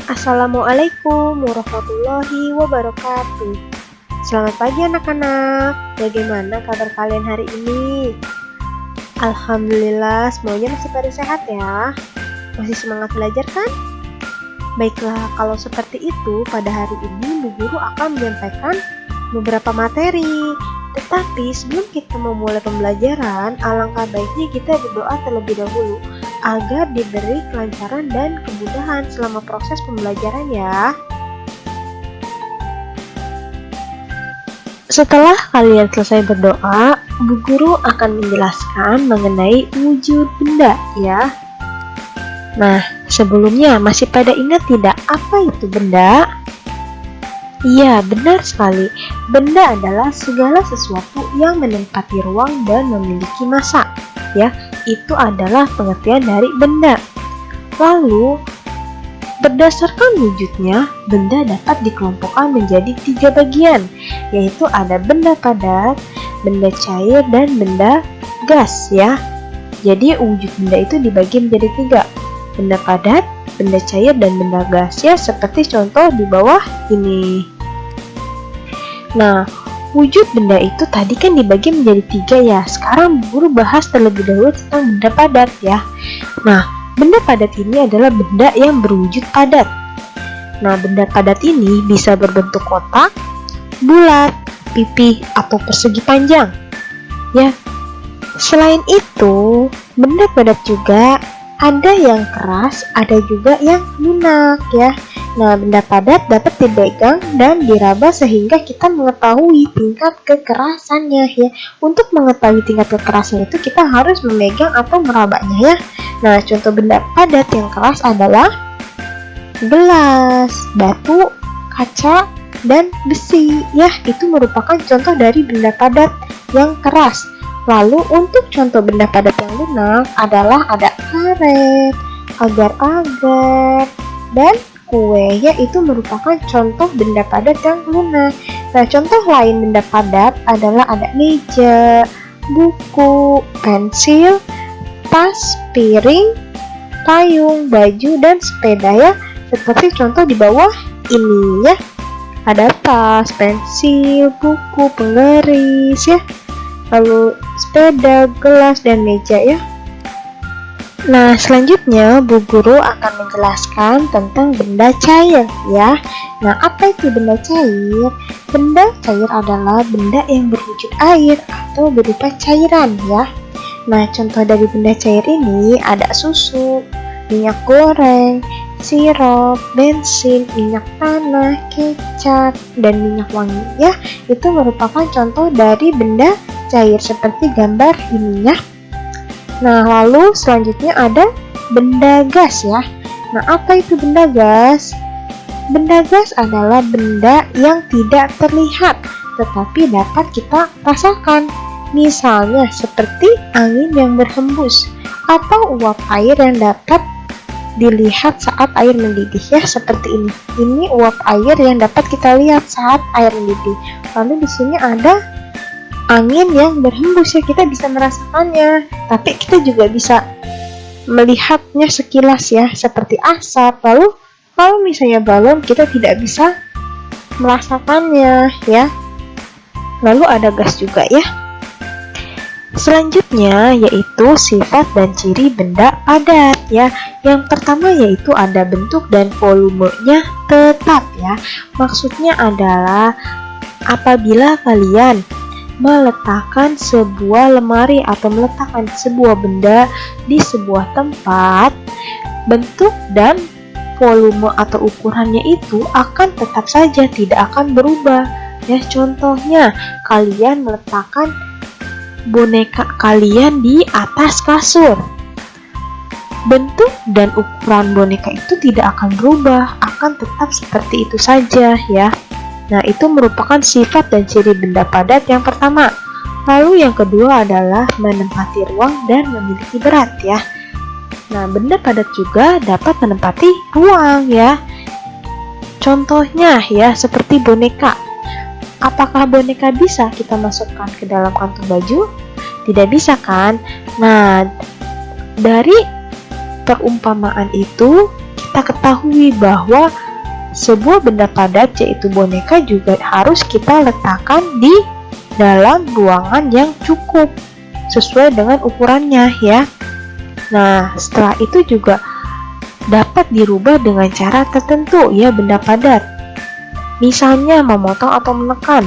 Assalamualaikum warahmatullahi wabarakatuh. Selamat pagi anak-anak. Bagaimana kabar kalian hari ini? Alhamdulillah, semuanya masih pada sehat ya. Masih semangat belajar kan? Baiklah, kalau seperti itu, pada hari ini Bu Guru akan menyampaikan beberapa materi. Tetapi sebelum kita memulai pembelajaran, alangkah baiknya kita berdoa terlebih dahulu agar diberi kelancaran dan kemudahan selama proses pembelajaran ya. Setelah kalian selesai berdoa, Bu Guru akan menjelaskan mengenai wujud benda ya. Nah, sebelumnya masih pada ingat tidak apa itu benda? Iya, benar sekali. Benda adalah segala sesuatu yang menempati ruang dan memiliki massa. Ya, itu adalah pengertian dari benda. Lalu, berdasarkan wujudnya, benda dapat dikelompokkan menjadi 3 bagian, yaitu ada benda padat, benda cair, dan benda gas ya. Jadi wujud benda itu dibagi menjadi 3, benda padat, benda cair, dan benda gas ya, seperti contoh di bawah ini. Nah, wujud benda itu tadi kan dibagi menjadi 3 ya. Sekarang Bu Guru bahas terlebih dahulu tentang benda padat ya. Nah, benda padat ini adalah benda yang berwujud padat. Nah, benda padat ini bisa berbentuk kotak, bulat, pipih, atau persegi panjang. Ya. Selain itu, benda padat juga ada yang keras, ada juga yang lunak ya. Nah, benda padat dapat dipegang dan diraba sehingga kita mengetahui tingkat kekerasannya ya. Untuk mengetahui tingkat kekerasannya itu kita harus memegang atau merabanya ya. Nah, contoh benda padat yang keras adalah gelas, batu, kaca, dan besi ya. Itu merupakan contoh dari benda padat yang keras. Lalu untuk contoh benda padat yang lunak adalah ada karet, agar-agar, dan kue ya, itu merupakan contoh benda padat yang lunak. Nah, contoh lain benda padat adalah ada meja, buku, pensil, tas, piring, payung, baju, dan sepeda ya. Seperti contoh di bawah ini ya. Ada tas, pensil, buku, penggaris ya. Lalu sepeda, gelas, dan meja ya. Nah, selanjutnya Bu Guru akan menjelaskan tentang benda cair ya. Nah, apa itu benda cair? Benda cair adalah benda yang berwujud air atau berupa cairan ya. Nah, contoh dari benda cair ini ada susu, minyak goreng, sirup, bensin, minyak tanah, kecap, dan minyak wangi ya. Itu merupakan contoh dari benda cair seperti gambar ini ya. Nah, lalu selanjutnya ada benda gas ya. Nah, apa itu benda gas? Benda gas adalah benda yang tidak terlihat tetapi dapat kita rasakan. Misalnya seperti angin yang berhembus atau uap air yang dapat dilihat saat air mendidih ya, seperti ini. Ini uap air yang dapat kita lihat saat air mendidih. Lalu di sini ada angin yang berhembus ya, kita bisa merasakannya, tapi kita juga bisa melihatnya sekilas ya, seperti asap. Lalu kalau misalnya balon, kita tidak bisa merasakannya ya. Lalu ada gas juga ya. Selanjutnya yaitu sifat dan ciri benda padat ya. Yang pertama yaitu ada bentuk dan volumenya tetap ya. Maksudnya adalah apabila kalian meletakkan sebuah lemari atau meletakkan sebuah benda di sebuah tempat, bentuk dan volume atau ukurannya itu akan tetap saja, tidak akan berubah ya. Contohnya, kalian meletakkan boneka kalian di atas kasur, bentuk dan ukuran boneka itu tidak akan berubah, akan tetap seperti itu saja ya. Nah, itu merupakan sifat dan ciri benda padat yang pertama. Lalu yang kedua adalah menempati ruang dan memiliki berat ya. Nah, benda padat juga dapat menempati ruang ya. Contohnya ya, seperti boneka. Apakah boneka bisa kita masukkan ke dalam kantong baju? Tidak bisa kan? Nah, dari perumpamaan itu kita ketahui bahwa sebuah benda padat yaitu boneka juga harus kita letakkan di dalam ruangan yang cukup sesuai dengan ukurannya ya. Nah, setelah itu juga dapat dirubah dengan cara tertentu ya benda padat. Misalnya memotong atau menekan.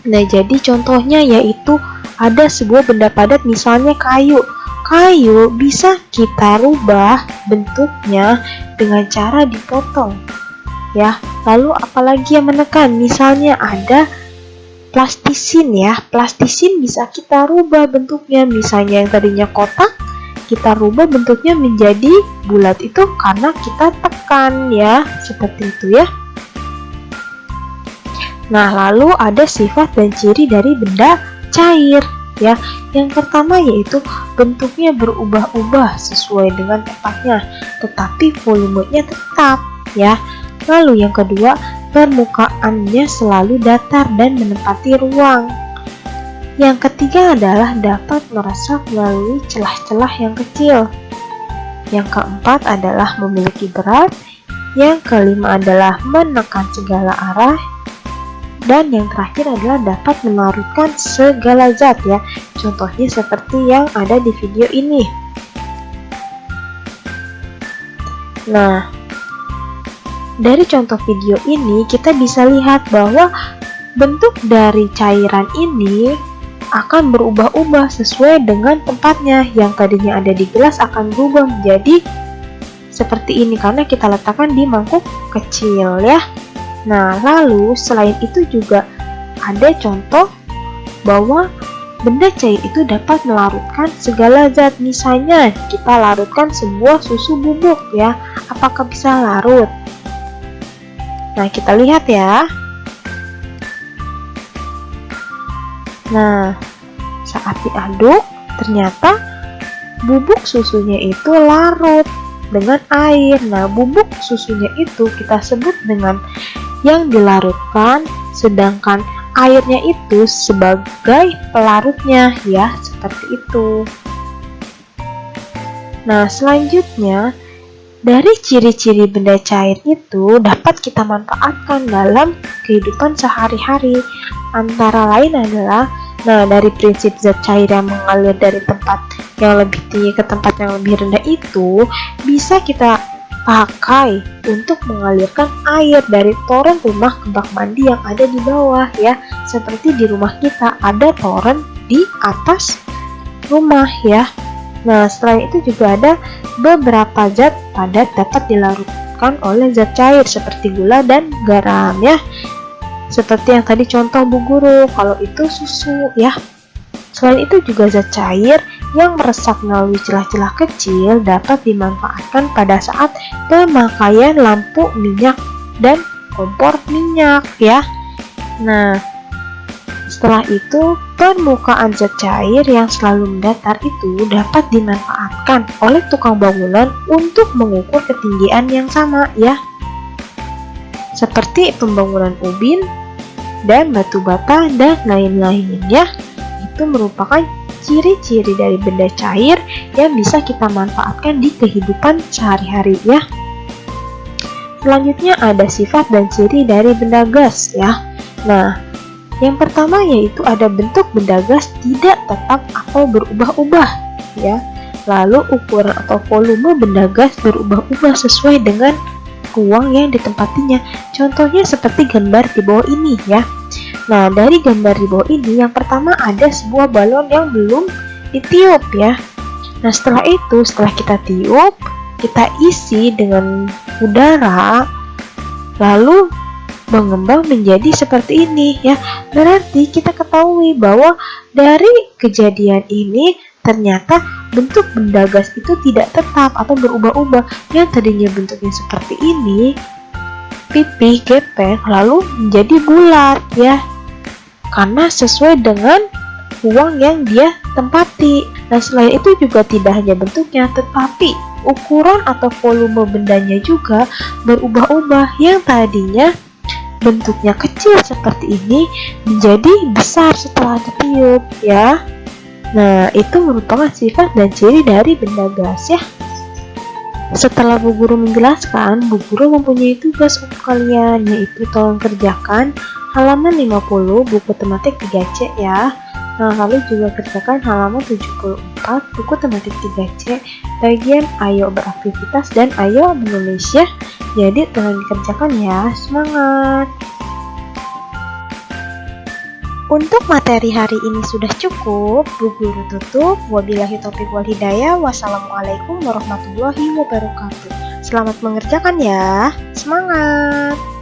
Nah, jadi contohnya yaitu ada sebuah benda padat misalnya kayu. Kayu bisa kita rubah bentuknya dengan cara dipotong. Ya, lalu apalagi yang menekan? Misalnya ada plastisin ya. Plastisin bisa kita rubah bentuknya. Misalnya yang tadinya kotak, kita rubah bentuknya menjadi bulat itu karena kita tekan ya. Seperti itu ya. Nah, lalu ada sifat dan ciri dari benda cair ya. Yang pertama yaitu bentuknya berubah-ubah sesuai dengan tempatnya, tetapi volumenya tetap ya. Lalu yang kedua, permukaannya selalu datar dan menempati ruang. Yang ketiga adalah dapat meresap melalui celah-celah yang kecil. Yang keempat adalah memiliki berat. Yang kelima adalah menekan segala arah. Dan yang terakhir adalah dapat melarutkan segala zat ya. Contohnya seperti yang ada di video ini. Nah, dari contoh video ini kita bisa lihat bahwa bentuk dari cairan ini akan berubah-ubah sesuai dengan tempatnya. Yang tadinya ada di gelas akan berubah menjadi seperti ini karena kita letakkan di mangkuk kecil ya. Nah, lalu selain itu juga ada contoh bahwa benda cair itu dapat melarutkan segala zat. Misalnya kita larutkan sebuah susu bubuk ya. Apakah bisa larut? Nah, kita lihat ya. Nah, saat diaduk, ternyata bubuk susunya itu larut dengan air. Nah, bubuk susunya itu kita sebut dengan yang dilarutkan, sedangkan airnya itu sebagai pelarutnya ya, seperti itu. Nah, selanjutnya dari ciri-ciri benda cair itu dapat kita manfaatkan dalam kehidupan sehari-hari. Antara lain adalah, dari prinsip zat cair yang mengalir dari tempat yang lebih tinggi ke tempat yang lebih rendah itu bisa kita pakai untuk mengalirkan air dari toren rumah ke bak mandi yang ada di bawah ya. Seperti di rumah kita ada toren di atas rumah ya. Nah, selain itu juga ada beberapa zat padat dapat dilarutkan oleh zat cair seperti gula dan garam ya. Seperti yang tadi contoh Bu Guru, kalau itu susu ya. Selain itu juga zat cair yang meresap melalui celah-celah kecil dapat dimanfaatkan pada saat pemakaian lampu minyak dan kompor minyak ya. Nah, setelah itu, permukaan zat cair yang selalu mendatar itu dapat dimanfaatkan oleh tukang bangunan untuk mengukur ketinggian yang sama ya. Seperti pembangunan ubin dan batu bata dan lain-lainnya. Itu merupakan ciri-ciri dari benda cair yang bisa kita manfaatkan di kehidupan sehari-hari ya. Selanjutnya ada sifat dan ciri dari benda gas ya. Nah, yang pertama yaitu ada bentuk benda gas tidak tetap atau berubah-ubah ya. Lalu ukuran atau volume benda gas berubah-ubah sesuai dengan ruang yang ditempatinya. Contohnya seperti gambar di bawah ini ya. Nah, dari gambar di bawah ini yang pertama ada sebuah balon yang belum ditiup ya. Nah, setelah kita tiup, kita isi dengan udara, lalu mengembang menjadi seperti ini ya. Berarti kita ketahui bahwa dari kejadian ini ternyata bentuk benda gas itu tidak tetap atau berubah-ubah. Yang tadinya bentuknya seperti ini, pipih, gepeng, lalu menjadi bulat ya. Karena sesuai dengan ruang yang dia tempati. Nah, selain itu juga tidak hanya bentuknya, tetapi ukuran atau volume bendanya juga berubah-ubah. Yang tadinya bentuknya kecil seperti ini menjadi besar setelah ditiup ya. Nah, itu merupakan sifat dan ciri dari benda gas ya. Setelah Bu Guru menjelaskan, Bu Guru mempunyai tugas untuk kalian, yaitu tolong kerjakan halaman 50 buku tematik 3C ya. Nah, lalu juga kerjakan halaman 74 buku tematik 3C bagian ayo beraktivitas dan ayo menulis ya. Jadi tolong dikerjakan ya, semangat! Untuk materi hari ini sudah cukup, Bu Guru tutup. Wabillahi taufiq wal hidayah. Wassalamualaikum warahmatullahi wabarakatuh. Selamat mengerjakan ya. Semangat!